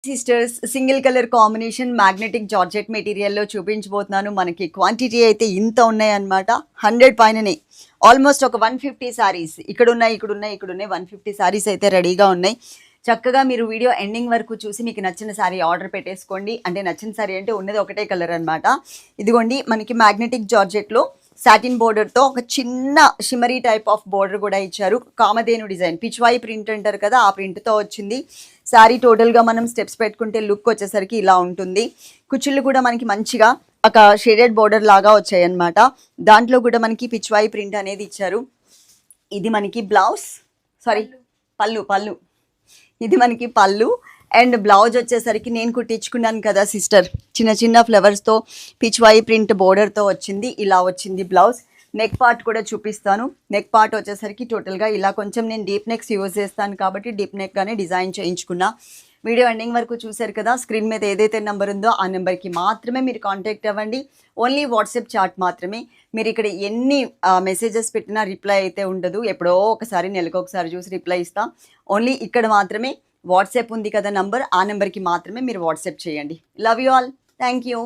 Sisters single colour combination magnetic georgette మెటీరియల్లో చూపించబోతున్నాను. మనకి క్వాంటిటీ అయితే ఇంత ఉన్నాయన్నమాట. 100 పైననే ఆల్మోస్ట్ ఒక 150 శారీస్ ఇక్కడున్నాయి 150 శారీస్ అయితే రెడీగా ఉన్నాయి. చక్కగా మీరు వీడియో ఎండింగ్ వరకు చూసి మీకు నచ్చిన శారీ ఆర్డర్ పెట్టేసుకోండి. అంటే నచ్చిన శారీ అంటే ఉన్నది ఒకటే కలర్ అనమాట. ఇదిగోండి మనకి మ్యాగ్నెటిక్ జార్జెట్లో సాటిన్ బోర్డర్తో ఒక చిన్న షిమరీ టైప్ ఆఫ్ బోర్డర్ కూడా ఇచ్చారు. కామధేను డిజైన్ పిచ్వాయి ప్రింట్ అంటారు కదా, ఆ ప్రింట్తో వచ్చింది శారీ. టోటల్గా మనం స్టెప్స్ పెట్టుకుంటే లుక్ వచ్చేసరికి ఇలా ఉంటుంది. కుచ్చుళ్ళు కూడా మనకి మంచిగా ఒక షేడెడ్ బోర్డర్ లాగా వచ్చాయి అనమాట. దాంట్లో కూడా మనకి పిచ్వాయి ప్రింట్ అనేది ఇచ్చారు. ఇది మనకి బ్లౌజ్, సారీ పళ్ళు ఇది మనకి పళ్ళు. అండ్ బ్లౌజ్ వచ్చేసరికి నేను కుట్టించుకున్నాను కదా సిస్టర్, చిన్న చిన్న ఫ్లవర్స్తో పిచ్వాయి ప్రింట్ బోర్డర్తో వచ్చింది. ఇలా వచ్చింది బ్లౌజ్. నెక్ పార్ట్ కూడా చూపిస్తాను. నెక్ పార్ట్ వచ్చేసరికి టోటల్గా ఇలా కొంచెం నేను డీప్ నెక్స్ యూజ్ చేస్తాను కాబట్టి డీప్ నెక్గానే డిజైన్ చేయించుకున్నా. వీడియో ఎండింగ్ వరకు చూశారు కదా. స్క్రీన్ మీద ఏదైతే నెంబర్ ఉందో ఆ నెంబర్కి మాత్రమే మీరు కాంటాక్ట్ అవ్వండి. ఓన్లీ వాట్సాప్ చాట్ మాత్రమే. మీరు ఇక్కడ ఎన్ని మెసేజెస్ పెట్టినా రిప్లై అయితే ఉండదు. ఎప్పుడో ఒకసారి నెలకు ఒకసారి చూసి రిప్లై ఇస్తాం. ఓన్లీ ఇక్కడ మాత్రమే వాట్సాప్ ఉంది కదా నంబర్, ఆ నెంబర్కి మాత్రమే మీరు వాట్సాప్ చేయండి. Love you all. Thank you.